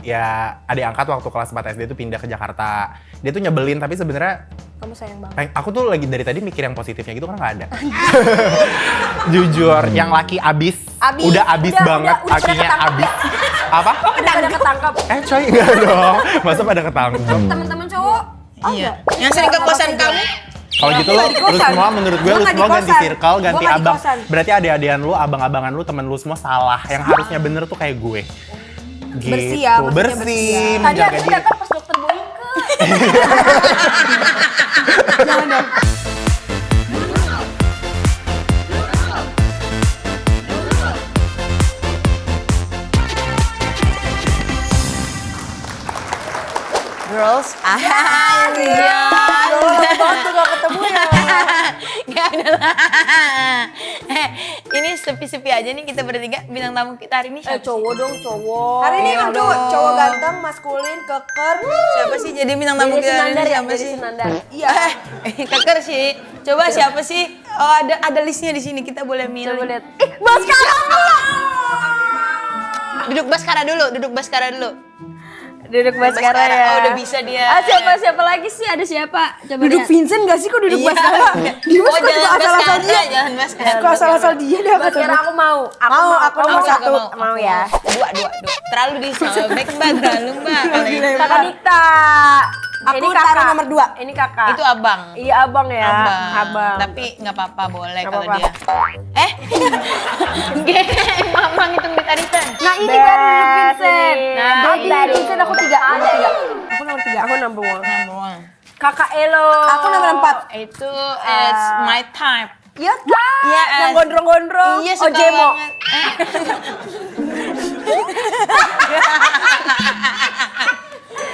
ya adik angkat waktu kelas 4 SD itu pindah ke Jakarta. Dia tuh nyebelin tapi sebenarnya Kamu sayang banget. aku tuh lagi dari tadi mikir yang positifnya gitu kan nggak ada. Jujur, yang laki abis. Udah abis banget, udah lakinya ketangkep abis. Apa? Udah pada ketangkap. Coy, enggak dong. Masa pada ketangkep? Temen-temen cowok. Iya. Yang sering ke kosan kamu? Kalau gitu lu semua menurut gue lu semua ganti circle, ganti abang. Berarti adik-adian lu, abang-abangan lu, temen lu semua salah. Yang harusnya bener tuh kayak gue. Gitu. Bersih ya, maksudnya bersih, Tadi menjaga aku diri. datang pas dokter Boyke. Jangan dong. Girls, Lama banget tuh gak ketemu ya. Gak ada lah. Ini sepi-sepi aja nih kita bertiga. Bintang tamu kita hari ini siapa? Cowok dong, cowok. Hari ini Iya aduh, dong. cowok ganteng, maskulin, keker. Siapa sih jadi bintang tamu Jadi kita hari Senandar ini? ya, Siapa jadi sih? Senandar. Iya. Keker sih. Coba siapa sih? Oh ada listnya di sini, kita boleh milih. Coba lihat. Baskara. Duduk Baskara dulu, duduk Baskara dulu. Duduk Baskara ya. Oh, udah bisa dia. Siapa lagi sih? Ada siapa? Coba Duduk lihat. Vincent gak sih kok duduk Iya. Baskara? Dia Oh, suka jangan asal-asal Baskara, dia. jangan Baskara. Suka asal-asal dia deh aku Baskara aku mau. Aku nomor Aku satu. juga Mau ya. Dua. Terlalu disobek mbak, terlalu mbak. Kakak Dikta. Aku taruh nomor 2. Ini kakak. Itu abang. Iya abang ya. Abang. Tapi nggak apa-apa boleh Nggak kalau apa-apa. dia. Geng, mamang hitung di tarisan. Nah ini baru duduk Vincent. Nah, Baby dari Vincent aku 3. Aku nomor 3. Aku number 1. Number one. Kakak Elo. Aku nomor 4. Itu is my type. Iya kan? Iya, Yang gondrong-gondrong. Iya suka Jemo. banget.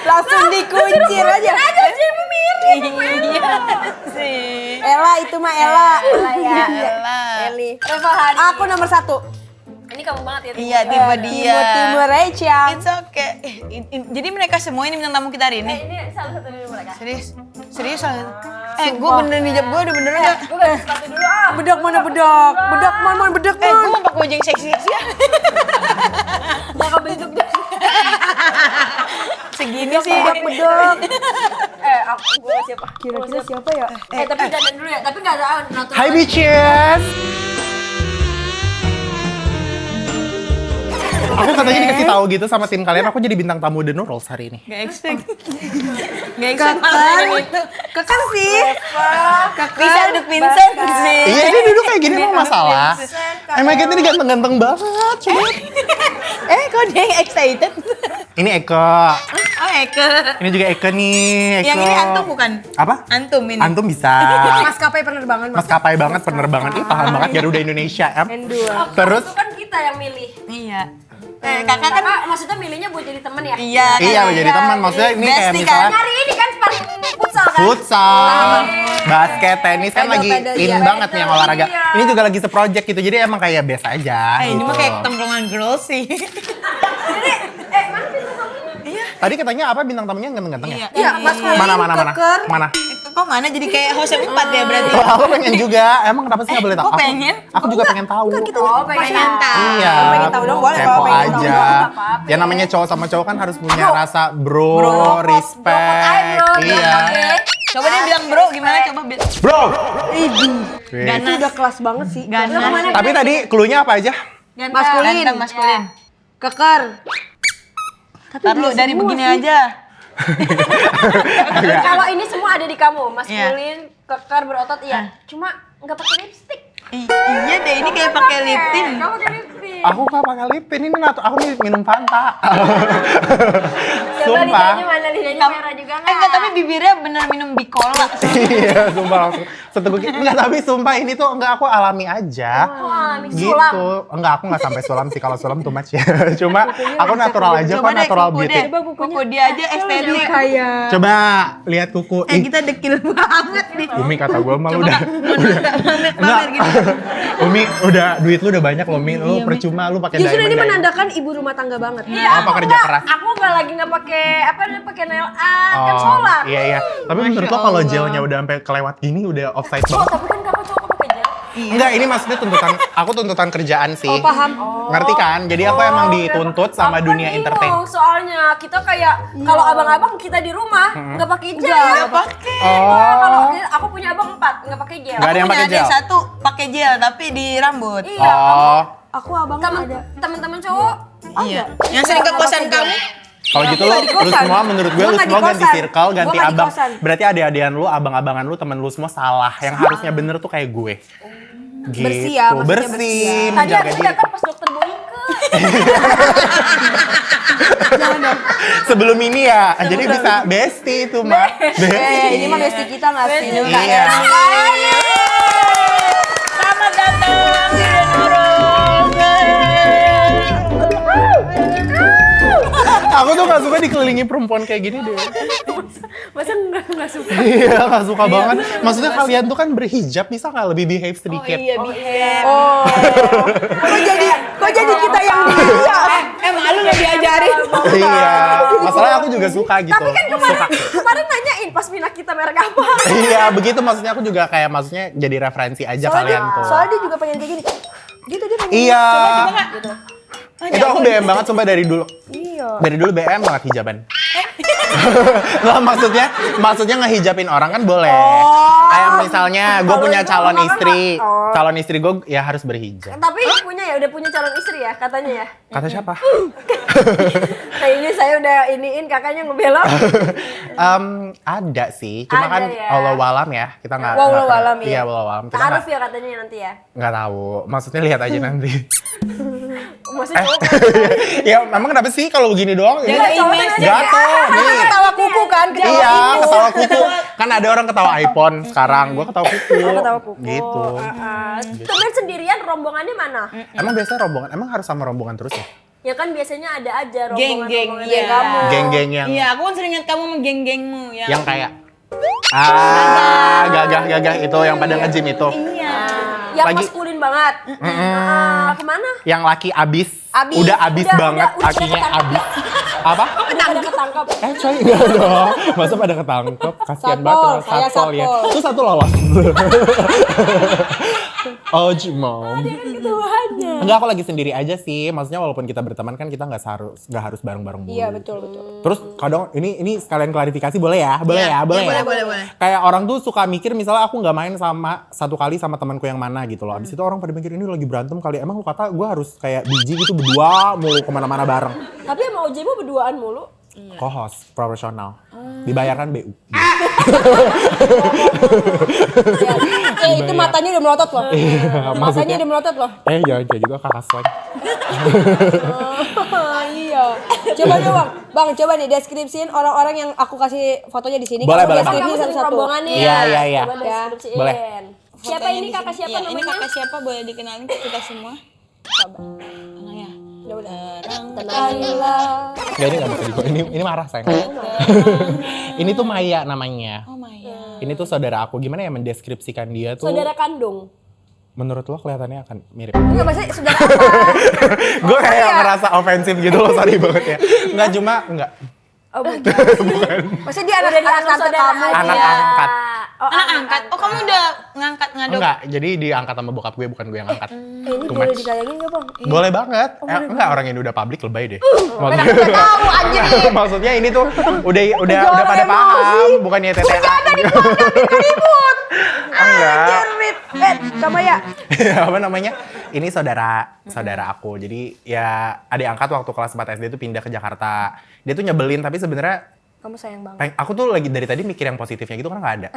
Langsung dikuncir aja. Jemo mirip. Iya sih. Ella itu mah Ella. Ella ya. Ella. Eli. Reva Hani. Aku nomor 1. Ini kamu banget ya. Iya tipe dia. Timur Rachel. It's okay. Jadi mereka semua ini bintang tamu kita hari ini. Ini salah satu dari mereka. Serius? Serius salah. Gue beneran hijab gue udah bener gak? Gue ganti sepatu dulu ah. Bedak mana bedak? Bedak mana bedak Gue mana? mau pakai baju yang seksi-seksi ya. Bakal bentuk dia. Segini sih. Bedak. Gue siapa? Kira-kira siapa ya? Tapi dandan dulu ya. Tapi nggak tahu. natural. Hai bitches. Aku katanya dikasih tahu gitu sama tim kalian, aku jadi bintang tamu The Nurals hari ini. Gak expect. Gak expect malah itu. Keker sih. Bisa duduk Vincent sih. Iya, ini duduk kayak gini emang masalah. Emang kita ini ganteng-ganteng banget, coba. Kok dia yang excited? Ini Eko. Oh Eke. Ini juga Eko nih, Eko. Yang ini Antum bukan? Apa? Antum ini. Antum bisa. Maskapai penerbangan mas. Maskapai banget, penerbangan. Ih, paham banget Garuda Indonesia, em. N2. Terus, Itu kan kita yang milih. Iya. Kakak kan Kakak maksudnya milihnya buat jadi temen ya? iya. iya menjadi teman. Maksudnya ini kayak Bestie misalnya Hari ini kan sparring futsal kan? futsal, basket, tenis kan Pedal, lagi pedal, in iya. banget nih yang olahraga. Iya. Ini juga lagi seproject gitu, jadi emang kayak biasa aja. Ini gitu. mah kayak tongkrongan girls sih. Tadi katanya apa bintang tamunya yang ganteng-ganteng ya? Iya, maskulin, Mana? keker. Mana? Kok mana jadi kayak host yang 4 ya berarti? Oh, aku pengen juga. Emang kenapa sih nggak boleh tahu? kok pengen? Aku juga pengen tahu. Oh, pengen tahu. Iya. pengen tahu dong, boleh Kepo kalau pengen tahu. aja. Nggak apa-apa. Ya namanya cowok sama cowok kan harus punya rasa bro, respect. Iya. Coba dia bilang bro gimana coba Bro. Itu ganas. udah kelas banget sih. Ganas. Tapi tadi cluenya apa aja? Maskulin. Ganteng, maskulin. Keker. Ntar lu dari begini aja. Kalau ini semua ada di kamu, maskulin, kekar, berotot, iya. Cuma nggak pakai lipstick. Iya deh ini kayak pakai lip tint. Kamu pakai lipstick. Aku nggak pakai lip tint, ini aku minum Fanta. Coba Sumpah. lidahnya mana? Lidahnya merah juga nggak? Enggak tapi bibirnya bener minum bicola. Iya, sumpah langsung seteguk gitu. Enggak, tapi sumpah ini tuh enggak aku alami aja. Wah, Gitu. sulam. Enggak, aku enggak sampai sulam sih, kalau sulam too much ya. Cuma aku natural aja kok, natural beauty. Kuku dia aja estetik. Kayak. Coba lihat kuku. Ih, Kita dekil banget nih. Umi kata gue malu Coba udah. pamer gitu. Umi udah duit lu udah banyak loh, Mi. Lu percuma lu pakai Justru diamond. ini diamond. menandakan ibu rumah tangga banget. Apa kerja keras? Aku nggak lagi nggak pakai apa namanya pakai nail art kan sholat. Iya. Tapi menurut lo kalau gelnya udah sampai kelewat gini udah offside Oh, banget. tapi kan kakak cowok pakai gel. Enggak, ini maksudnya tuntutan kerjaan sih. Oh, paham. Ngerti kan? Jadi aku emang dituntut sama Aku dunia bingung entertain. soalnya kita kayak kalau abang-abang kita di rumah nggak pakai gel. Nggak pakai. Kalau aku punya abang 4 nggak pakai gel. Nggak ada yang pakai Punya gel. adik satu pakai gel tapi di rambut. Iya. Oh, Aku abang ada. Teman-teman cowok. Iya. Yang sering ke kosan kamu? kalau gitu lu semua menurut gue Gua lu nggak di semua ganti kosan. circle, ganti Gua nggak di abang. kosan. Berarti adik-adian lu, abang-abangan lu, temen lu semua salah. Yang harusnya bener tuh kayak gue. Gitu. Bersih ya, maksudnya bersih, bersih ya. Tadi menjaga aku diri. datang pas dokter Boyke. Sebelum ini ya, jadi bisa bestie itu mah. Ini mah bestie kita nggak sih? Iya. Selamat datang di Nurul. Aku tuh gak suka dikelilingi perempuan kayak gini deh. Masa nggak suka? Iya, gak suka banget. Maksudnya kalian tuh kan berhijab, bisa gak lebih behave sedikit? Oh. Kok jadi kita yang dia? Malu lo diajarin. Iya, masalahnya aku juga suka gitu. Tapi kan kemarin nanyain pas pindah kita merek apa. Iya, begitu maksudnya aku juga kayak maksudnya jadi referensi aja kalian tuh. Soalnya dia juga pengen kayak gini. Gitu dia pengen. Iya. Gitu. Itu aku BM banget sumpah dari dulu. Iya. Dari dulu BM banget hijaban. Nggak, maksudnya ngehijabin orang kan boleh. Kayak misalnya gue punya calon istri. Calon istri gue ya harus berhijab. Tapi udah punya calon istri ya katanya ya. Kata siapa? Kayaknya saya udah iniin kakaknya ngebelok. Ada sih, cuma Ada kan ya. wallahualam ya, kita nggak. Wallahualam, Iya, wallahualam. Kita Taaruf ya katanya nanti ya. nggak tahu. Maksudnya lihat aja nanti. Maksudnya cowok. Ya, memang kenapa sih kalau begini doang? Ini Jaga image. jatuh nih. Ketawa kuku kan? Iya, ketawa kuku. Kan ada orang ketawa iPhone sekarang, gua ketawa kuku. ketawa kuku. Gitu. Tumben sendirian rombongannya mana? Emang biasanya rombongan, emang harus sama rombongan terus ya? Ya kan biasanya ada aja Geng-geng, rombongan-rombongan iya. kamu. Geng-geng yang Iya, aku kan sering ingat kamu sama geng-gengmu ya. yang kayak gagah itu yang pada nge-gym itu. Iya. Yang Lagi- maskulin banget. Kemana? Yang laki abis, Abis. udah abis Udah, banget, udah kakinya ketangkep. abis. Apa? Udah pada ketangkap. Coy, enggak dong. Masa pada ketangkep? Kasihan banget sama saya satpol ya. satpol. Terus satu lawas. Oh, Jimom. Ketuanya. Enggak, aku lagi sendiri aja sih. Maksudnya walaupun kita berteman kan kita nggak harus bareng-bareng mulu. Iya betul. Terus kadang ini sekalian klarifikasi boleh ya? Boleh Iya, ya? Boleh iya, ya? boleh. Kayak orang tuh suka mikir misalnya aku nggak main sama satu kali sama temanku yang mana gitu loh. Abis itu orang pada mikir ini lagi berantem kali. Emang lu kata gue harus kayak biji gitu berdua mulu kemana-mana bareng. Tapi sama OJ-mu berduaan mulu. Co-host profesional. Dibayarkan BU. Itu matanya udah melotot loh. Matanya maksudnya- udah melotot loh. Jangan kayak gitu kakak slang. Iya. Coba dong bang, coba nih deskripsiin orang-orang yang aku kasih fotonya di sini. Boleh, Kamu boleh, deskripsi Kamu sering satu-satu. rombongannya. Iya. Coba deskripsiin. Boleh. Siapa Fotonya ini di kakak sini. siapa Iya, ini namanya? kakak siapa boleh dikenalin ke kita semua? Coba. Mana ya? Udah. Tenanglah. Gak, ini gak bisa dibuat. Ini marah sayang. Ini tuh Maya namanya. Oh Maya. Ini tuh saudara aku. Gimana ya mendeskripsikan dia tuh? Saudara kandung. Menurut lo kelihatannya akan mirip. Enggak maksudnya saudara apa? Gue kayak ngerasa ofensif gitu loh, sorry banget ya. Enggak cuma, enggak. Oh bukan. Maksudnya dia Udah anak dianggap tante saudara kamu. aja. Anak angkat. Oh, Anak angkat. Oh kamu udah ngadop? Enggak, jadi diangkat sama bokap gue, bukan gue yang angkat. Ini Too boleh much. ditayangin nggak bang? Boleh banget. Enggak, orang ini udah publik lebay deh. Tahu anjir. Maksudnya ini tuh udah pada paham, bukannya TTA. Enggak. Sama ya. Apa namanya? Ini saudara aku. Jadi ya adik angkat waktu kelas 4 SD itu pindah ke Jakarta. Dia tuh nyebelin tapi sebenarnya Kamu sayang banget. aku tuh lagi dari tadi mikir yang positifnya gitu kan nggak ada.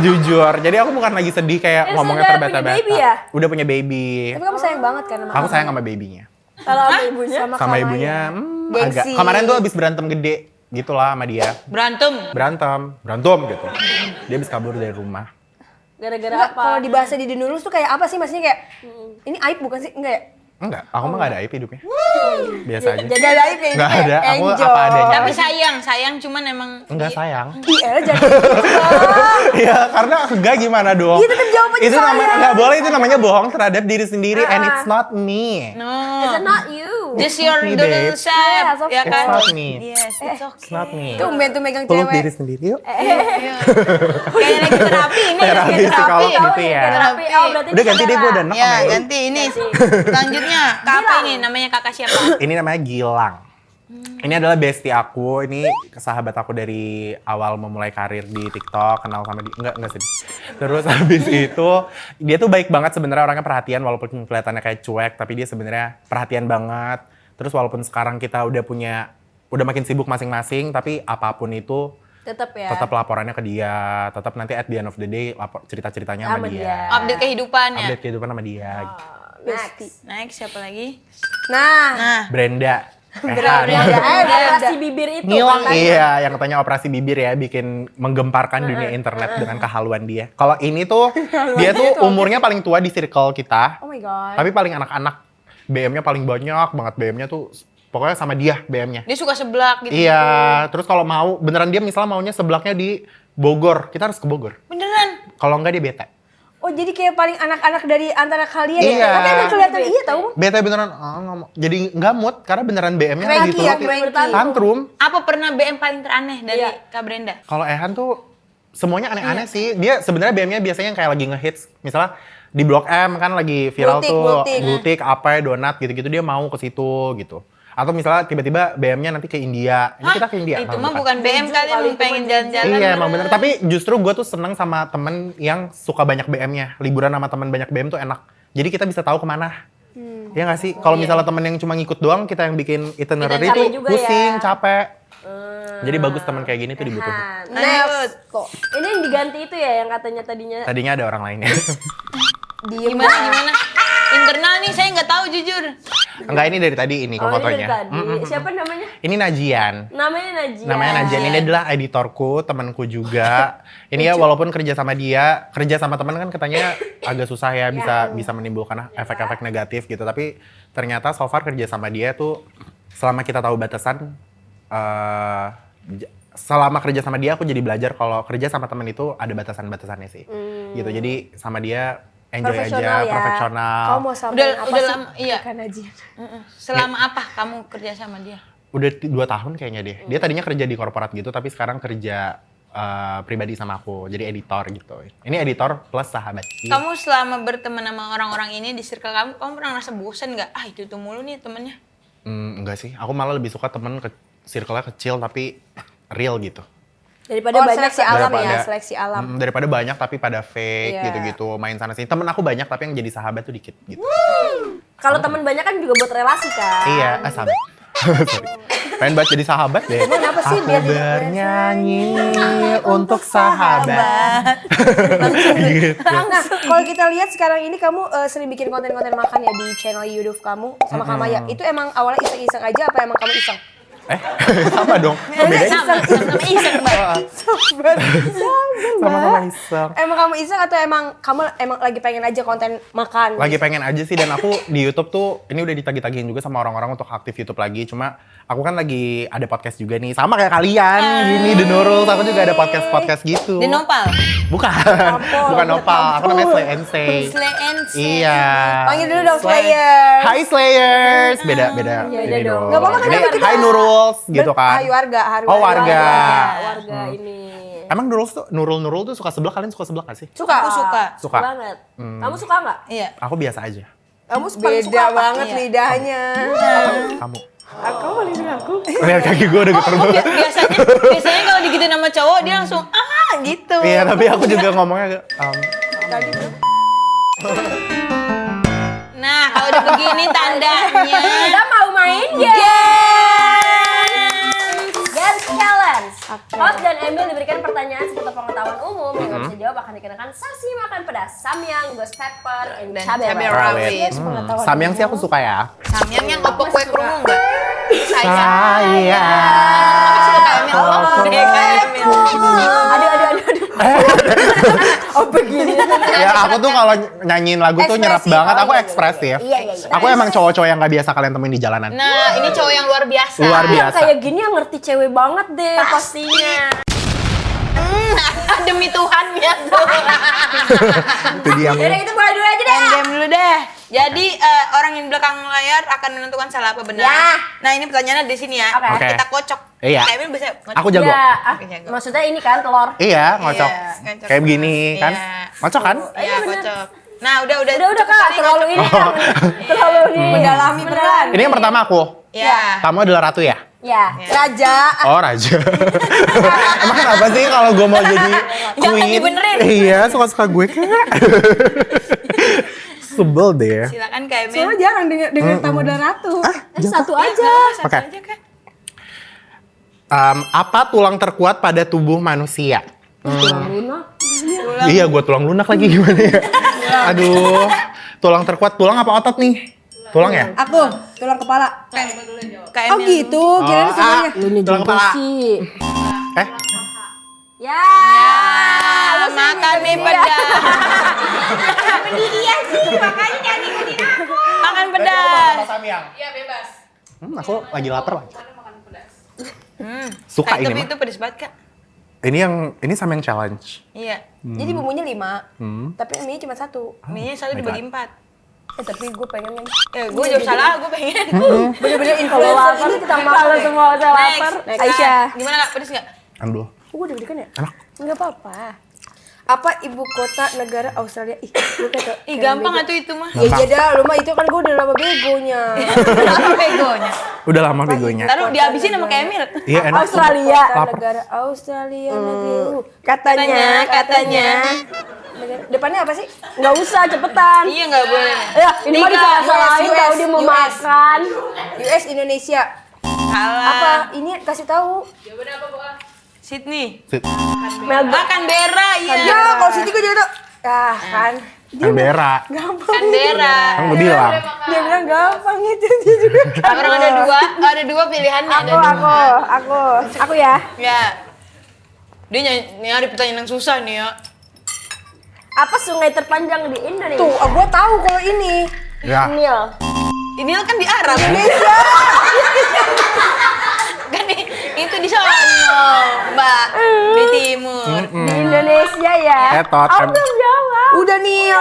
Jujur. Jadi aku bukan lagi sedih kayak ngomongnya sudah punya terbata-bata. baby ya? Udah punya baby. Tapi kamu sayang banget kan sama Aku sayang sama babynya. Kalau sama ibunya. Sama Sama Kamaya. ibunya Gengsi. agak. Kemarin tuh abis berantem gede gitu lah sama dia. Berantem gitu. Dia abis kabur dari rumah. Gara-gara Enggak, apa? kalau dibahasa di Denulus tuh kayak apa sih? Maksudnya kayak ini aib bukan sih? Enggak ya? Enggak, aku mah gak ada aib hidupnya. Biasa aja. Jadi ada aib kayak Nggak gitu ada, ya? aku Enjoy. apa adanya. Tapi sayang cuman emang. Enggak sayang. Iya, jadi Iya, karena enggak gimana dong. Iya, tetep jawabannya Itu namanya sayang. enggak boleh, itu namanya bohong terhadap diri sendiri and it's not me. No. It's not you. Just your me, little babe. self, Yes, of ya kan? It's not me. Yes, it's okay. It's not me. Tumben tuh megang Peluk cewek. diri sendiri yuk. Kayak lagi terapi ini, Terapi kayak psikolog terapi. gitu ya. Terapi. Oh, berarti Udah ganti deh, gue udah enak Ya, sama ini. ganti ini. Selanjutnya, kak apa ini? Namanya kakak siapa? Ini namanya Gilang. Ini adalah bestie aku, ini sahabat aku dari awal memulai karir di TikTok, kenal sama dia, enggak sedih. Terus habis itu, dia tuh baik banget sebenarnya, orangnya perhatian walaupun kelihatannya kayak cuek, tapi dia sebenarnya perhatian banget. Terus walaupun sekarang kita udah makin sibuk masing-masing, tapi apapun itu Tetap ya. tetap laporannya ke dia, tetap nanti at the end of the day cerita-ceritanya sama Sama dia. dia. Update kehidupannya. Update kehidupan sama dia. Next. Siapa lagi? Nah, Brenda. Operasi bibir itu. Ngilang, kan? iya, yang katanya operasi bibir ya, bikin menggemparkan dunia internet dengan kehaluan dia. Kalau ini tuh, dia tuh umurnya paling tua di circle kita, oh my god. tapi paling anak-anak. BM-nya paling banyak banget, BM-nya tuh pokoknya sama dia BM-nya. Dia suka seblak gitu. Iya, terus kalau mau, beneran dia misalnya maunya seblaknya di Bogor, kita harus ke Bogor. Beneran? Kalau enggak dia bete. Oh jadi kayak paling anak-anak dari antara kalian ya? Iya. Tapi emang kelihatan iya tau? Bete beneran, nggak mau. Jadi nggak mood, karena beneran BM-nya Cranky gitu. ya, cranky. Tantrum. Apa pernah BM paling teraneh dari Kak Brenda? Kalau Ehan tuh semuanya aneh-aneh sih. Dia sebenarnya BM-nya biasanya yang kayak lagi ngehits. Misalnya di Blok M kan lagi viral butik, apa donat gitu-gitu, dia mau ke situ gitu. Atau misalnya tiba-tiba BM-nya nanti ke India. Ini kita ke India. Itu tahun mah depan. bukan BM kali, emang pengen jalan-jalan. Iya emang bener. Tapi justru gue tuh seneng sama temen yang suka banyak BM-nya. Liburan sama temen banyak BM tuh enak. Jadi kita bisa tahu kemana. Iya nggak sih? Kalau misalnya temen yang cuma ngikut doang, kita yang bikin itinerary Kita capek itu juga pusing, ya. capek. Jadi bagus temen kayak gini tuh dibutuhin. Lanjut. Ini yang diganti itu ya yang katanya tadinya. Tadinya ada orang lainnya. Gimana? Internal nih, saya nggak tahu jujur. Enggak, ini dari tadi ini kok Oh, ini fotonya. dari tadi. Siapa namanya? Ini Najian. Namanya Najia. Namanya Najian, ini adalah editorku, temanku juga. Ini ya walaupun kerja sama dia, kerja sama teman kan katanya agak susah ya, bisa menimbulkan efek-efek negatif gitu. Tapi ternyata so far kerja sama dia tuh selama kita tahu batasan, selama kerja sama dia aku jadi belajar kalau kerja sama teman itu ada batasan-batasannya sih. Gitu. Jadi sama dia enjoy aja, profesional. Kamu mau sampai apa Udah sih? lama, iya. Ikan aja. Selama apa kamu kerja sama dia? Udah 2 tahun kayaknya deh. Dia tadinya kerja di korporat gitu, tapi sekarang kerja pribadi sama aku. Jadi editor gitu. Ini editor plus sahabat. Kamu selama berteman sama orang-orang ini di circle kamu pernah ngerasa bosen nggak? Ah itu mulu nih temennya. Enggak sih. Aku malah lebih suka temen circle-nya kecil tapi real gitu. Daripada Oh, banyak seleksi alam Daripada- ya, seleksi alam. Daripada banyak tapi pada fake Iya. gitu-gitu. Main sana sini. Temen aku banyak tapi yang jadi sahabat tuh dikit gitu. Kalau teman banyak kan juga buat relasi kan. Iya, sahabat. Sorry. Pengen banget jadi sahabat deh. Kenapa sih Aku biar bernyanyi untuk sahabat. Gitu. Nah, kalau kita lihat sekarang ini kamu sering bikin konten-konten makan ya di channel YouTube kamu sama Kamaya. Itu emang awalnya iseng-iseng aja apa emang kamu iseng? Sama dong. Kok bedanya? Sama iseng mbak. Sama-sama iseng. Emang kamu iseng atau emang kamu lagi pengen aja konten makan? Lagi pengen aja sih, dan aku di YouTube tuh ini udah ditagih-tagihin juga sama orang-orang untuk aktif YouTube lagi. Cuma aku kan lagi ada podcast juga nih, sama kayak kalian gini The Nurul. Aku juga ada podcast gitu. Di Nopal. Bukan, bukan Nopal. Aku namanya Slay and Say. Slay and Say. Iya. Panggil dulu dong Slayers. Hi Slayers. Beda Beda ini dong. dong. Nggak apa-apa kan, Ini kita- Hi Nuruls gitu kan. Hai warga, Oh, warga. Warga ini. Emang Nurul tuh suka seblak, kalian suka seblak gak sih? Suka? Aku suka. Suka. Banget. Kamu suka nggak? Iya. Aku biasa aja. Kamu paling suka Beda apa? banget Iya. lidahnya. Kamu. Aku paling suka aku. Lihat kaki gue udah getar banget. Biasanya kalau digituin sama cowok dia langsung gitu. Iya, tapi aku juga ngomongnya Tadi tuh. Nah kalau udah begini tandanya. Kita mau main Games Challenge. Host dan Emil diberikan pertanyaan seputar pengetahuan umum yang nggak bisa jawab akan dikenakan sanksi makan pedas, samyang, ghost pepper, and Dan cabai cabai rawit. rawit. Samyang sih aku suka ya. Samyang yang opok kue kerungu enggak? Saya. Suka Emil. Aduh. Oh begini. Ya aku tuh kalau nyanyiin lagu tuh nyerap Ekspresif. banget, aku Oh, iya, ekspresif. Iya. Aku emang cowok-cowok yang gak biasa kalian temuin di jalanan. Nah ini cowok yang luar biasa. Luar Yang biasa. kayak gini yang ngerti cewek banget deh pastinya. Demi Tuhan ya tuh. Itu dia. Yaudah itu mulai dulu aja deh. Endgame dulu deh. Jadi orang yang di belakang layar akan menentukan salah apa benar. Ya. Nah ini pertanyaannya di sini ya. Oke. Kita kocok. Iya. Kayak Emil bisa ngocok. Aku jago. Ya, Oke, jago. maksudnya ini kan telur. Iya, ngocok. Iya, ngocok. Kayak begini kan? Iya. Ngocok kan? Iya kocok. Nah udah Udah cukup kak, kali terlalu ngocok. ini kan. Terlalu ini. Mendalami beneran. Ini yang pertama aku. Iya. Kamu adalah ratu ya? Ya. Raja. Oh, raja. Emang kenapa sih kalau gue mau jadi Jangan queen? dibenerin. Iya, suka-suka gue kan. Sebel deh. Silakan Kak Emil. Soalnya jarang dengan tamu dan ratu. Satu aja. Satu Oke. aja Kak. Apa tulang terkuat pada tubuh manusia? Lunak. Iya, gue tulang lunak lagi gimana ya? Aduh, tulang terkuat, tulang apa otot nih? Tulang ya? Aku tulang kepala. Kak Oh Emil. gitu, kirain semuanya. tulang kepala. sih. Eh, Ya. Ah, makan mie pedas. Iya sih, makanya jangan ikutin aku. Makan pedas. Iya, bebas. Aku lagi lapar lagi. Kak, Suka ini tapi mah. itu pedas banget Kak. Ini sama yang challenge. Iya. Jadi bumbunya 5, tapi mie cuma 1. Mie-nya satu dibagi 4. Tapi gue pengen yang Gue jawab salah, gue pengen. bener-bener influencer ini tentang Kalau semua udah lapar. Next. Aisyah. Gimana Kak, pedas nggak? Ambil. Gue udah kan ya? Enak. Enggak apa-apa. Apa ibu kota negara Australia? Ih, gue kata. Ih gampang atuh itu mah. Ya iya dah, lu mah itu kan gue udah lama begonya. Apa begonya? Udah lama begonya. Taruh dihabisin sama Kak Emil. Iya, enak. Australia. Kota Lapar. negara Australia negara. Katanya. Negara- Depannya apa sih? Nggak usah, cepetan. Iya nggak boleh. Ya, ini mah Tiga. disalah-salahin US, tahu dia mau US. makan. US Indonesia. Salah. Apa? Ini kasih tahu. Sydney. Melbourne. Canberra, iya. Ya, kalau Siti gue jadi tuh. Ah, kan. Canberra. Canberra. Kan gue bilang. Dia bilang gampang itu dia juga. Orang ada dua pilihannya. Aku ya. Ya. Dia nyari pertanyaan yang susah nih ya. Apa sungai terpanjang di Indonesia? Tuh, gue tahu kalau ini. Ya. Nil. Ini kan di Arab. Indonesia. Kan itu di sana, Mbak. Di timur. Di Indonesia ya. Etot. Aku belum jawab. Udah nih.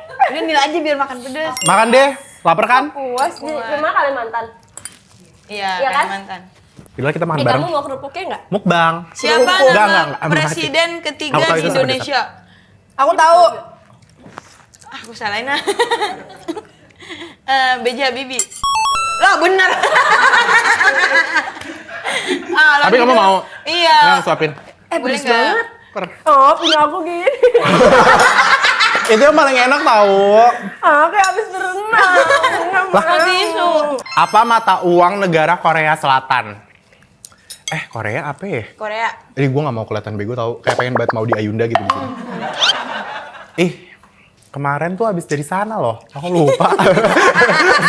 Udah nilai aja biar makan pedas. Makan deh. Lapar kan? Puas di rumah Kalimantan. Iya, Iya kan? Kalimantan. Gila kita makan bareng. Kamu mau kerupuknya nggak? Mukbang. Siapa Enggak, nama enggak. presiden Aku ketiga tahu di itu sama Indonesia? Aku tahu. Aku salahin ah. B.J. Habibie. Lah bener. Tapi kamu mau? Iya. Nggak suapin. Boleh pedes nggak? banget. Per. Oh, punya aku gini. Itu yang paling enak tahu. Kayak habis berenang. Pakai tisu. Apa mata uang negara Korea Selatan? Korea apa ya? Korea. Ini gue gak mau kelihatan bego tau. Kayak pengen banget mau di Ayunda gitu di sini. Kemarin tuh habis dari sana loh. Aku lupa.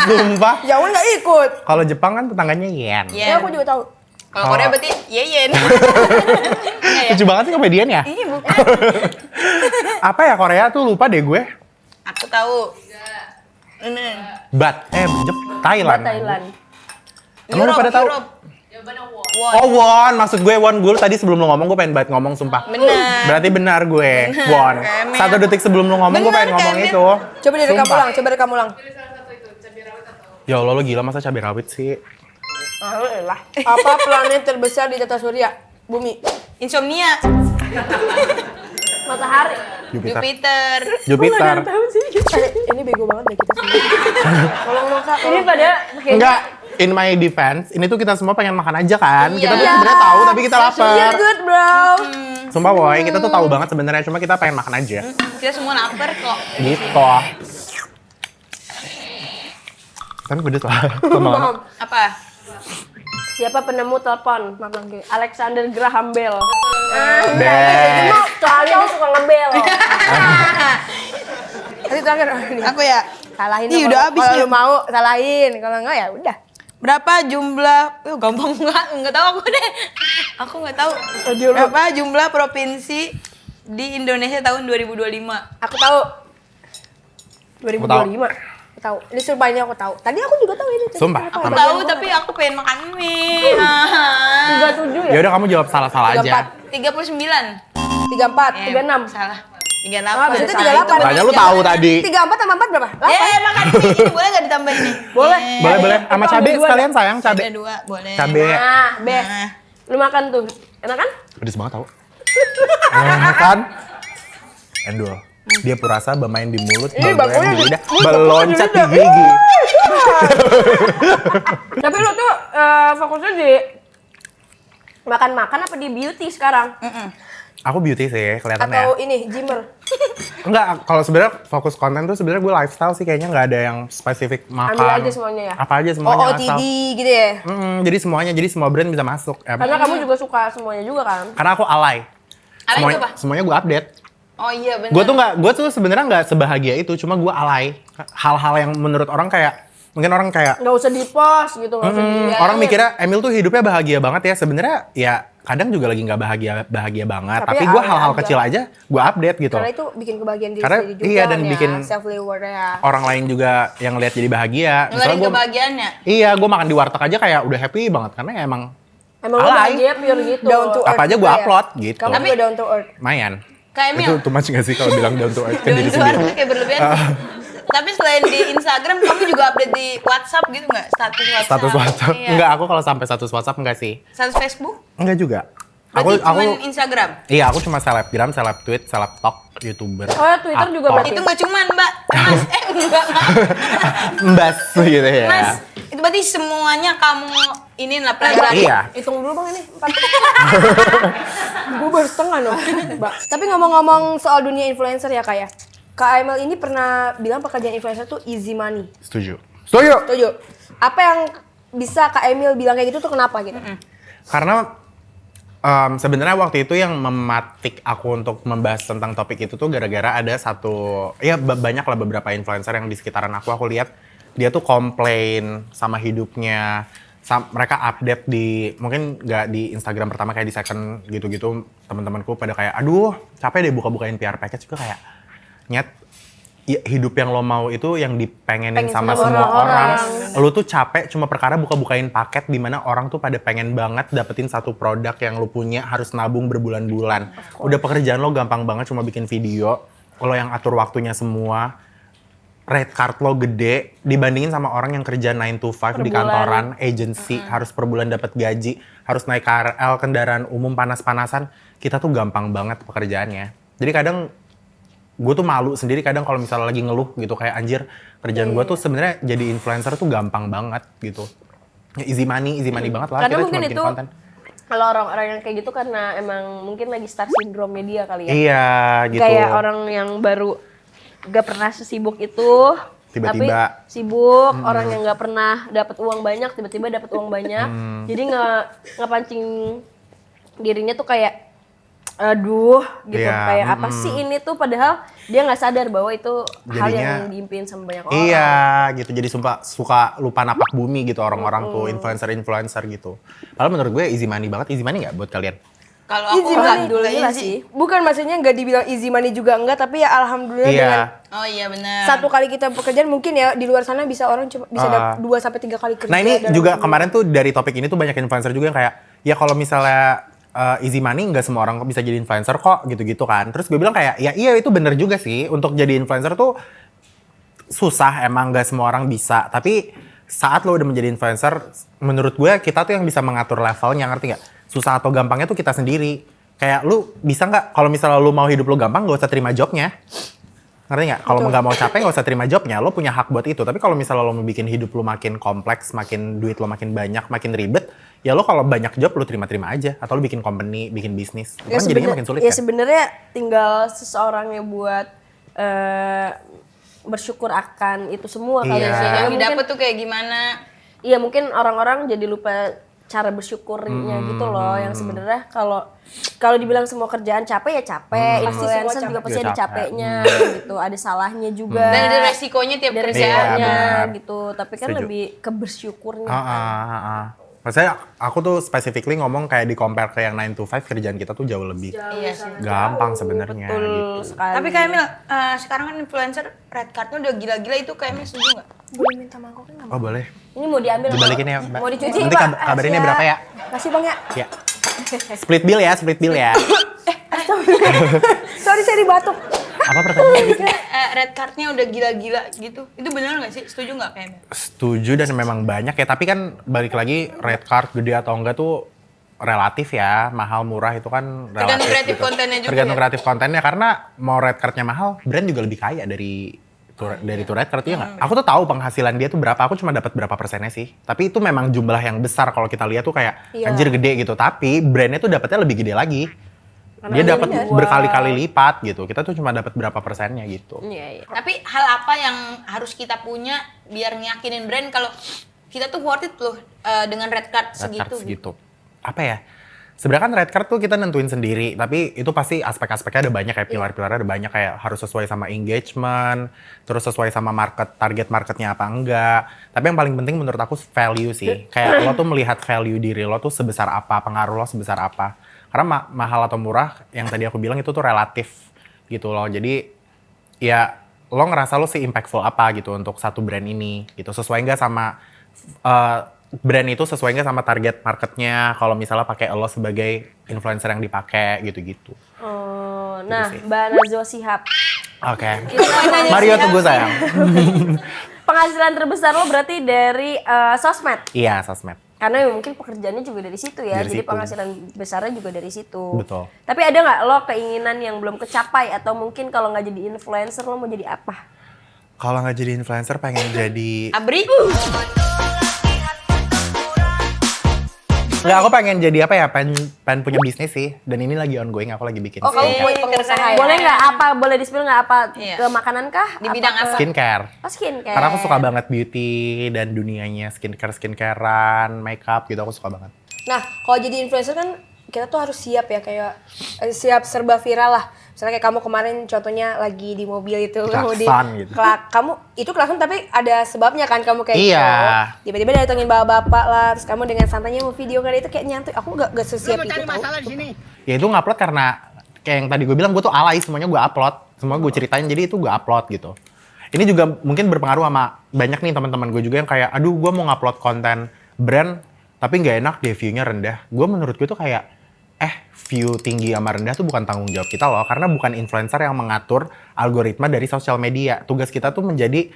Sumpah. Ya udah nggak ikut. Kalau Jepang kan tetangganya yen. Iya. Ya aku juga tahu. Kalau Korea berarti yeyen. Lucu banget sih komedian ya. Iya bukan. Apa ya Korea tuh lupa deh gue. Aku tahu. Ini. Thailand. Thailand. Emang lu pada tahu? Europe. Won. Oh won, maksud gue won. Gue tadi sebelum lu ngomong gue pengen banget ngomong sumpah. Bener. Berarti benar gue. Won. Kemen. 1 detik sebelum lu ngomong gue Bener, pengen ngomong Kemen. itu. Coba direkam Sumpah. ulang, coba rekam ulang. Ya Allah lo gila masa cabai rawit sih. Apa planet terbesar di tata surya? Bumi. Insomnia. Matahari. Jupiter. Jupiter. Jupiter. Ini bego banget deh kita semua. Tolong dong Kak. Ini pada Enggak, in my defense, ini tuh kita semua pengen makan aja kan. Iya. Kita tuh sebenarnya tahu tapi kita You're lapar. good bro. Sumpah boy, kita tuh tahu banget sebenarnya cuma kita pengen makan aja. Kita semua lapar kok. Gitu. Tapi pedes lah. Lama-lama. Apa? siapa penemu telepon? Alexander Graham Bell. Best. Soalnya dia suka ngebel. Tadi terakhir ini. Aku ya. Salahin Ih, dong, udah kalau- habis kalau nih. lu mau salahin, kalau enggak ya udah. Berapa jumlah? Gampang enggak tahu aku deh. Aku enggak tahu. Berapa jumlah provinsi di Indonesia tahun 2025? Aku tahu. 2025. Aku tahu. Ini sumpah ini aku tahu. Tadi aku juga tahu ini. Sumpah. Aku tahu tapi aku pengen makan mie. 37 ya? Ya udah kamu jawab salah-salah aja. 39. Eh, 36. Salah. Ah, 38. berarti 38. Makanya lu tahu tadi. 34 tambah 4 berapa? 8. Makan ini boleh nggak ditambahin nih? Boleh. Boleh. Sama Itu cabe ada dua sekalian sayang, cabe. Ada 2, boleh. Cabe. Nah, Bes. Nah. Lu makan tuh. Enak kan? Pedes banget tau. Kan? Endul. Dia purasa bermain di mulut, Ini bergoyang bakunya di di- lidah, ini beloncat di bakunya di gigi. Tapi lu tuh fokusnya di makan-makan apa di beauty sekarang? Aku beauty sih kelihatannya. Atau ini gymmer. Enggak, kalau sebenarnya fokus konten tuh sebenarnya gue lifestyle sih kayaknya nggak ada yang spesifik makan. Ambil aja semuanya ya? Apa aja semuanya asal. OOTD gitu ya. Jadi semuanya, jadi semua brand bisa masuk. Karena kamu juga suka semuanya juga kan? Karena aku alay. Alay itu apa? Semuanya gue update. Oh iya benar. Gue tuh sebenarnya nggak sebahagia itu, cuma gue alay. Hal-hal yang menurut orang kayak, mungkin orang kayak, Nggak usah di-post gitu, nggak usah di- orang mikirnya Emil tuh hidupnya bahagia banget ya. Sebenarnya ya kadang juga lagi nggak bahagia banget. Tapi Tapi ya gue alay hal-hal aja. kecil aja gue update gitu. Karena itu bikin kebahagiaan diri Karena sendiri juga iya, dan kan bikin ya, self reward ya. orang lain juga yang lihat jadi bahagia. Ngeluarin gua, kebahagiaannya. iya, gue makan di warteg aja kayak udah happy banget karena ya emang Emang lu alay. bahagia pure gitu. Down to earth apa aja gue juga ya. upload gitu. Kamu juga down to earth. Lumayan. Kak Emil. Itu too much gak sih kalau bilang down to earth ke Down diri to earth sendiri? tuh kayak berlebihan. Tapi selain di Instagram, kamu juga update di WhatsApp gitu nggak? Status WhatsApp. Status WhatsApp? Iya. Enggak, aku kalau sampai status WhatsApp enggak sih. Status Facebook? Enggak juga. Berarti cuma Instagram? Iya, aku cuma selebgram, seleb tweet, seleb talk, YouTuber. Oh ya, Twitter juga aktor. berarti? Itu nggak cuman Mbak. Mas, enggak. Mbas gitu ya. Mas, itu berarti semuanya kamu ini lah pelajaran. Iya. Hitung dulu bang ini. 4. Gue baru setengah loh, Mbak. Tapi ngomong-ngomong soal dunia influencer ya Kak ya. Kak Emil ini pernah bilang pekerjaan influencer tuh easy money. Setuju. Setuju. Setuju. Apa yang bisa Kak Emil bilang kayak gitu tuh kenapa gitu? Karena sebenarnya waktu itu yang mematik aku untuk membahas tentang topik itu tuh gara-gara ada satu, ya banyak lah beberapa influencer yang di sekitaran aku lihat dia tuh komplain sama hidupnya. Mereka update di, mungkin nggak di Instagram pertama kayak di second gitu-gitu, teman-temanku pada kayak, aduh capek deh buka-bukain PR package juga kayak, nyet, ya, hidup yang lo mau itu yang dipengenin sama semua orang. Lo tuh capek cuma perkara buka-bukain paket di mana orang tuh pada pengen banget dapetin satu produk yang lo punya, harus nabung berbulan-bulan. Udah pekerjaan lo gampang banget cuma bikin video, lo yang atur waktunya semua. Rate card lo gede dibandingin sama orang yang kerja 9 to 5 di kantoran, agency, harus per bulan dapat gaji, harus naik KRL, kendaraan umum panas-panasan. Kita tuh gampang banget pekerjaannya. Jadi kadang gue tuh malu sendiri kadang kalau misalnya lagi ngeluh gitu kayak anjir kerjaan gue tuh sebenarnya jadi influencer tuh gampang banget gitu. Ya, easy money banget lah. Karena Kita mungkin cuma bikin itu konten. kalau orang-orang yang kayak gitu karena emang mungkin lagi star syndrome media kali ya. Iya gitu. Kayak orang yang baru gak pernah sesibuk itu, Tiba-tiba. tapi sibuk, orang yang gak pernah dapat uang banyak, tiba-tiba dapat uang banyak, jadi ngepancing dirinya tuh kayak, aduh, gitu, Iya, kayak apa sih ini tuh, padahal dia nggak sadar bahwa itu hal Jadinya- yang diimpiin sama banyak orang. Iya gitu, jadi suka lupa napak bumi gitu orang-orang tuh, influencer gitu. Padahal menurut gue easy money banget, easy money nggak buat kalian? Kalau aku Easy money alhamdulillah Gila easy. sih. Bukan maksudnya nggak dibilang easy money juga enggak, tapi ya alhamdulillah Iya. dengan Oh iya benar. satu kali kita pekerjaan mungkin ya di luar sana bisa orang cuma bisa dapat 2 sampai 3 kali kerja. Nah ini dalam juga sebulan. kemarin tuh dari topik ini tuh banyak influencer juga yang kayak, ya kalau misalnya easy money nggak semua orang bisa jadi influencer kok gitu-gitu kan. Terus gue bilang kayak, ya iya itu bener juga sih, untuk jadi influencer tuh susah, emang nggak semua orang bisa. Tapi saat lo udah menjadi influencer, menurut gue kita tuh yang bisa mengatur levelnya, ngerti nggak? Susah atau gampangnya tuh kita sendiri. Kayak lu bisa nggak, kalau misalnya lu mau hidup lu gampang, gak usah terima jobnya. Ngerti nggak? Kalau nggak mau capek, gak usah terima jobnya. Lo punya hak buat itu. Tapi kalau misalnya lo mau bikin hidup lo makin kompleks, makin duit lo makin banyak, makin ribet, ya lo kalau banyak job lo terima-terima aja. Atau lo bikin company, bikin bisnis. Kan jadinya makin sulit ya kan? sebenarnya tinggal seseorang yang buat bersyukur akan itu semua kali Iya. sih. Yang Karena didapat mungkin- tuh kayak gimana? Iya mungkin orang-orang jadi lupa cara bersyukurnya gitu loh, yang sebenarnya kalau dibilang semua kerjaan capek ya capek, influencer semua juga capek. pasti Juga ada capek. capeknya gitu, ada salahnya juga. Dan ada resikonya tiap Ada kerjaan. Iya, resikonya benar. gitu, tapi kan Setuju. lebih ke bersyukurnya. kan. Maksudnya aku tuh specifically ngomong kayak di compare ke yang 9 to 5, kerjaan kita tuh jauh lebih Iya sih. gampang sebenarnya Betul gitu. sekali. Tapi kayak Emil, sekarang kan influencer red cardnya udah gila-gila itu kayak Emil setuju nggak? boleh minta mangkoknya nggak? Oh boleh. ini mau diambil Dibalikin ya Mbak. Mau dicuci Nanti kabarinnya berapa ya? Kasih Bang ya. Ya. Split bill ya, split bill ya. Sorry saya dibatuk. Apa pertanyaannya? Red cardnya udah gila-gila gitu. Itu benar nggak sih? Setuju nggak kayaknya? Setuju dan memang banyak ya, tapi kan balik lagi red card gede atau enggak tuh relatif ya, mahal murah itu kan relatif. Tergantung kreatif kontennya juga Tergantung ya? kreatif kontennya, karena mau red cardnya mahal, brand juga lebih kaya dari tuh red card ya nggak? Aku tuh tahu penghasilan dia tuh berapa, aku cuma dapat berapa persennya sih. Tapi itu memang jumlah yang besar kalau kita lihat tuh kayak Iya. anjir gede gitu. Tapi brandnya tuh dapatnya lebih gede lagi. Karena Dia dia dapat jual. berkali-kali lipat gitu. Kita tuh cuma dapat berapa persennya gitu. Iya. Tapi hal apa yang harus kita punya biar ngeyakinin brand kalau kita tuh worth it loh dengan red card Red segitu? card segitu. Apa ya? Sebenarnya kan red card tuh kita nentuin sendiri, tapi itu pasti aspek-aspeknya ada banyak kayak pilar-pilarnya ada banyak kayak harus sesuai sama engagement, terus sesuai sama target marketnya apa enggak. Tapi yang paling penting menurut aku value sih. Kayak lo tuh melihat value diri lo tuh sebesar apa, pengaruh lo sebesar apa. Karena mahal atau murah, yang tadi aku bilang itu tuh relatif gitu loh. Jadi ya lo ngerasa lo sih impactful apa gitu untuk satu brand ini gitu. Sesuai nggak sama brand itu sesuai nggak sama target marketnya kalau misalnya pakai lo sebagai influencer yang dipakai gitu-gitu. Oh, nah, sih. Mbak Najwa Shihab. Oke. Mario tunggu sayang. Penghasilan terbesar lo berarti dari sosmed. Iya, sosmed. Karena ya mungkin pekerjaannya juga dari situ ya, Dari jadi situ. penghasilan besarnya juga dari situ. Betul. Tapi ada nggak lo keinginan yang belum kecapai atau mungkin kalau nggak jadi influencer lo mau jadi apa? Kalau nggak jadi influencer pengen jadi Abri? nggak, aku pengen jadi apa ya, pengen punya bisnis sih, dan ini lagi ongoing, aku lagi bikin Oh, kamu skincare. punya pengusaha ya? Boleh nggak apa? Boleh di-spill nggak apa? Iya. Ke makanan kah? Di bidang ke- apa? Skincare. Oh, skincare. Karena aku suka banget beauty dan dunianya skincarean, makeup gitu, aku suka banget. Nah, kalau jadi influencer kan kita tuh harus siap ya, kayak siap serba viral lah. Misalnya kayak kamu kemarin contohnya lagi di mobil itu, Klakson gitu. kamu itu klakson tapi ada sebabnya kan kamu kayak Iya. gitu. Tiba-tiba datengin bapak-bapak lah, terus kamu dengan santainya mau video kan itu kayak nyantuy. Aku nggak sesiap itu tau. Ya itu ngupload karena kayak yang tadi gue bilang, gue tuh alay, semuanya gue upload, semua gue ceritain, jadi itu gue upload gitu. Ini juga mungkin berpengaruh sama banyak nih teman-teman gue juga yang kayak, aduh gue mau ngupload konten brand tapi nggak enak deh, view-nya rendah. Gue menurut gue tuh kayak view tinggi sama rendah tuh bukan tanggung jawab kita loh, karena bukan influencer yang mengatur algoritma dari sosial media. Tugas kita tuh menjadi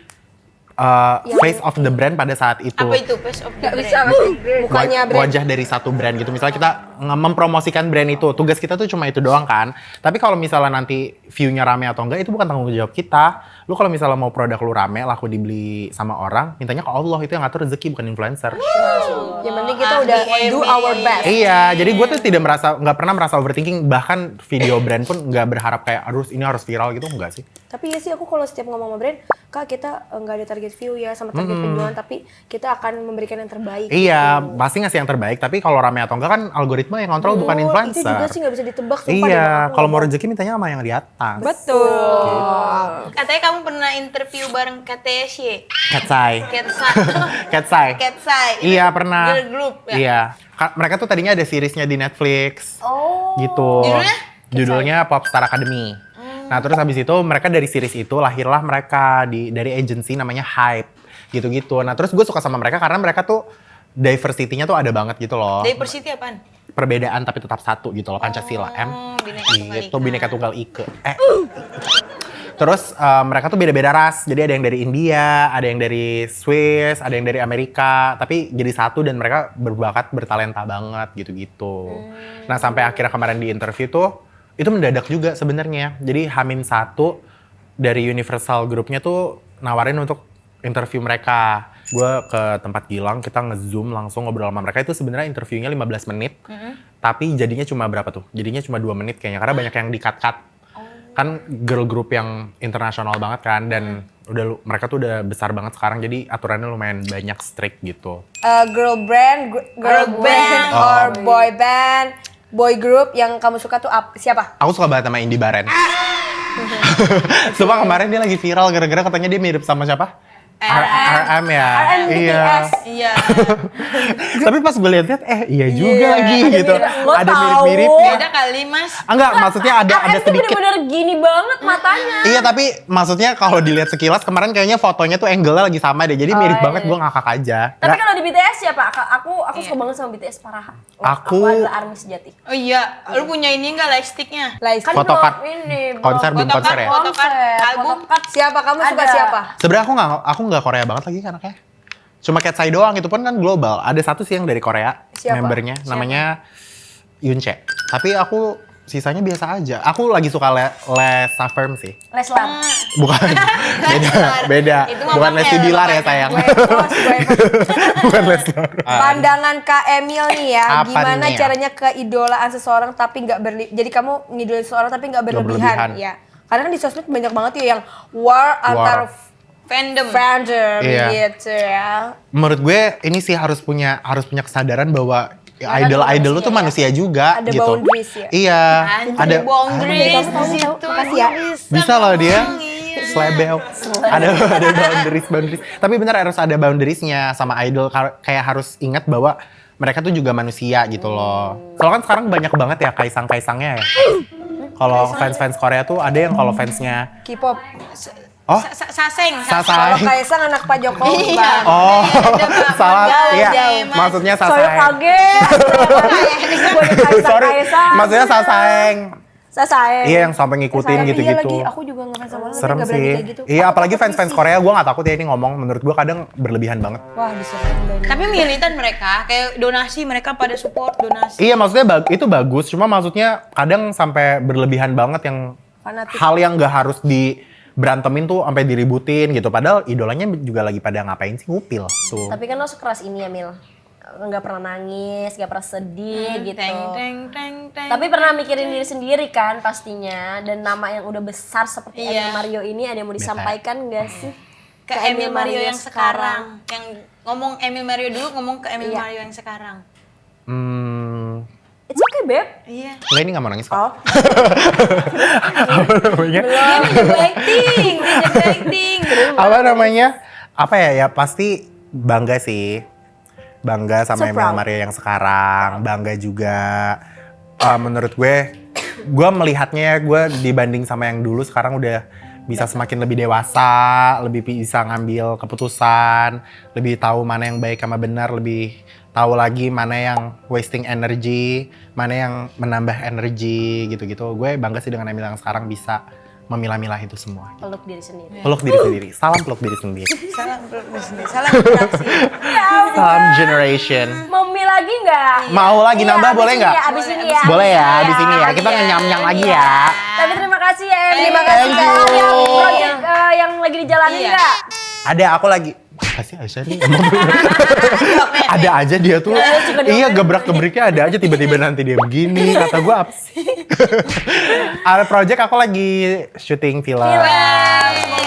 face of the brand pada saat itu. Apa itu? Face of the Nggak brand? bisa masih mukanya brand. Wajah dari satu brand gitu. Misalnya kita mempromosikan brand itu, tugas kita tuh cuma itu doang kan. Tapi kalau misalnya nanti view-nya rame atau enggak, itu bukan tanggung jawab kita. Lu kalau misalnya mau produk lu rame, laku dibeli sama orang, mintanya ke Allah, itu yang ngatur rezeki, bukan influencer. Yang penting kita udah do our best. Iya, jadi gue tuh nggak pernah merasa overthinking. Bahkan video brand pun nggak berharap kayak, aduh ini harus viral gitu, enggak sih. Tapi ya sih aku kalau setiap ngomong sama brand, Kak kita nggak ada target view ya sama target penjualan, tapi kita akan memberikan yang terbaik. Iya, pasti ngasih yang terbaik. Tapi kalau rame atau enggak kan algoritma yang kontrol, bukan Oh, influencer. Itu juga sih nggak bisa ditebak. sumpah, Iya, demi aku kalau mau ngomong. rezeki mintanya sama yang di atas. Betul. Katanya kamu pernah interview bareng KTSY. Ketsai. Ketsai. Ketsai. Ketsai. Iya, pernah. Girl group ya? Iya. Mereka tuh tadinya ada seriesnya di Netflix. Oh. Gitu. Judulnya? Judulnya Popstar Academy. Nah, terus habis itu mereka dari series itu lahirlah mereka dari agency namanya Hype. Gitu-gitu. Nah, terus gue suka sama mereka karena mereka tuh diversity-nya tuh ada banget gitu loh. Diversity apaan? Perbedaan tapi tetap satu gitu loh, Pancasila. Bineka Tunggal Gitu, Ika. Bineka Tunggal Ika. Terus mereka tuh beda-beda ras. Jadi ada yang dari India, ada yang dari Swiss, ada yang dari Amerika. Tapi jadi satu dan mereka berbakat, bertalenta banget gitu-gitu. Nah, sampai akhirnya kemarin di interview tuh, itu mendadak juga sebenarnya. Jadi H-1 dari Universal Group-nya tuh nawarin untuk interview mereka. Gue ke tempat Gilang, kita nge-zoom langsung ngobrol sama mereka. Itu sebenarnya interviewnya 15 menit. Tapi jadinya cuma berapa tuh? Jadinya cuma 2 menit kayaknya. Karena banyak yang di-cut-cut. Kan girl group yang internasional banget kan. Dan mereka tuh udah besar banget sekarang. Jadi aturannya lumayan banyak strict gitu. Girl band, girl band, or boy band, boy group yang kamu suka tuh siapa? Aku suka banget sama Indy Baren. Sumpah kemarin dia lagi viral gara-gara katanya dia mirip sama siapa? RM ya. RM Iya. BTS. Iya. Tapi pas gue lihat iya juga lagi gitu. Gua Ada tahu. mirip-miripnya. Beda kali Mas. Enggak, maksudnya ada RM tuh sedikit. bener-bener gini banget matanya. Iya, tapi maksudnya kalau dilihat sekilas kemarin kayaknya fotonya tuh angle-nya lagi sama deh. Jadi mirip iya, banget, iya. gue ngakak aja. Tapi Nggak- kalau di BTS ya Pak, aku suka banget sama BTS parah. Aku- adalah ARMY sejati. Oh iya, lu punya ini enggak lightsticknya? Kan Photocard. belum ini, belum Konser belum Photocard, konser ya? photocard, album. Photocard. Siapa kamu suka Ada. siapa? Sebenarnya aku nggak Korea banget lagi kan kayak. Cuma Cat Sai doang, itu pun kan global. Ada satu sih yang dari Korea, Siapa? membernya, namanya Yoonche. Tapi aku sisanya biasa aja. Aku lagi suka Lesa Firm sih. Leslar. Bukan, beda. Itu mah Bukan bapaknya, Lesti Bilar ya bapaknya. sayang. Gue Bukan Leslar. Pandangan Kak Emil nih ya, Apa gimana nih ya? caranya keidolaan seseorang tapi nggak jadi kamu ngidolain seseorang tapi nggak berlebihan, berlebihan. ya. Karena kan di sosmed banyak banget ya yang war antar Fandom. fandom Iya. gitu ya. Menurut gue ini sih harus punya kesadaran bahwa idol-idol lu tuh manusia juga Ada gitu. boundaries ya? Iya, ada boundaries Tahu, di tahu. situ. Makasih ya. bisa loh dia. Iya. Slebel. Ada boundaries. Tapi benar harus ada boundariesnya sama idol, kayak harus ingat bahwa mereka tuh juga manusia gitu loh. Soalnya kan sekarang banyak banget ya kaisang-kaisangnya ya. Kalau fans-fans Korea tuh ada yang kalau fansnya K-pop. oh Saseng. Kalau Sasai. Kaisang anak Pak Jokowi, Iya. Bang. Oh, Ada, Pak. salah. Jauh, Iya, jauh, Mas. maksudnya Saya Sasai. kaget. Sorry, maksudnya Sasaeng. Sasaeng. Iya, yang sampai ngikutin Tapi gitu-gitu. iya lagi, aku juga ngefans sama lu, Serem tapi nggak berani sih. kayak gitu. Iya, apalagi fans-fans Korea gue gak takut ya ini ngomong. Menurut gue kadang berlebihan banget. Wah, diserang dan Tapi militan mereka, kayak donasi mereka pada support donasi. Iya, maksudnya itu bagus. Cuma maksudnya kadang sampai berlebihan banget yang fanatik. hal yang gak harus berantemin tuh sampai diributin gitu. Padahal idolanya juga lagi pada ngapain sih, ngupil tuh. Tapi kan lo sekeras ini ya Mil. Nggak pernah nangis, nggak pernah sedih gitu. Teng. Tapi pernah mikirin diri sendiri kan pastinya. Dan nama yang udah besar seperti Iya. Emil Mario ini ada yang mau disampaikan nggak sih? Ke Emil Mario yang sekarang. Yang ngomong Emil Mario dulu, ngomong ke Emil Iya. Mario yang sekarang. It's okay Beb. Iya. Enggak, ini gak mau nangis kok. Oh. Apa namanya? Dia jago acting, dia jago acting. Apa namanya? Apa ya pasti bangga sih. Bangga sama So Emil proud. Mario yang sekarang. Bangga juga. Menurut gue melihatnya gue dibanding sama yang dulu sekarang udah bisa semakin lebih dewasa, lebih bisa ngambil keputusan, lebih tahu mana yang baik sama benar, lebih tahu lagi mana yang wasting energy, mana yang menambah energi gitu-gitu. Gue bangga sih dengan Emil yang sekarang bisa memilah-milah itu semua. Peluk diri sendiri. Peluk diri sendiri, salam peluk diri sendiri. Salam sendiri, salam interaksi. Salam generation. Mau mie lagi nggak? Mau lagi Iya, nambah abis boleh ini nggak? ya, abis ini ya. Boleh ya, Iya, abis ini ya. Kita iya. nyam-nyam lagi ya. Tapi terima kasih ya Em. Terima kasih kasih. Kak. Ada project yang lagi dijalanin Iya. nggak? Ada aku lagi. Kasih Aisyah nih. Ada aja dia tuh. suka Iya gebrak-gebriknya ada aja tiba-tiba nanti dia begini. Kata gue apa sih? Ada project aku lagi syuting film. Semoga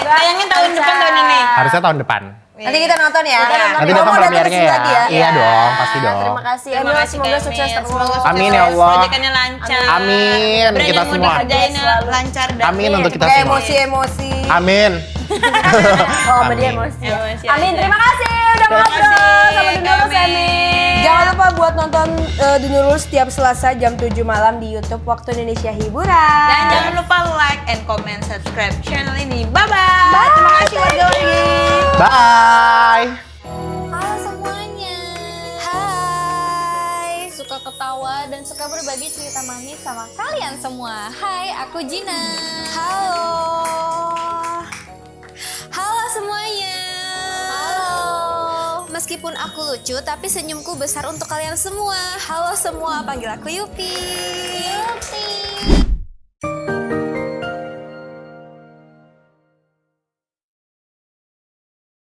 Tayangin tahun depan tahun ini. Harusnya tahun depan. Nanti kita nonton ya. Nanti Kamu datang datang premiernya kesini ya. lagi ya. Iya dong, pasti dong. Terima kasih Terima Emil, kasih semoga Kak sukses Emil. terus. Semoga sukses. Amin ya Allah. Proyekannya lancar. Amin, Brand kita yang mau semua. dikerjain Selalu. lancar dan Amin untuk kita Kayak semua. emosi-emosi. Amin. Oh, sama dia Amin. emosi ya. Emosi Amin, aja. terima kasih udah Terima ngobrol kasih, sama Dunulus Kak Emil. Jangan lupa buat nonton Dunulus setiap Selasa jam 7 malam di YouTube Waktu Indonesia Hiburan. Dan jangan lupa like and comment, subscribe channel ini. Bye-bye. Terima kasih warga lagi. Bye. Halo semuanya. Hai. Suka ketawa dan suka berbagi cerita manis sama kalian semua. Hai, aku Gina. Halo. Halo semuanya. Halo. Meskipun aku lucu, tapi senyumku besar untuk kalian semua. Halo semua, panggil aku Yupi. Yupi.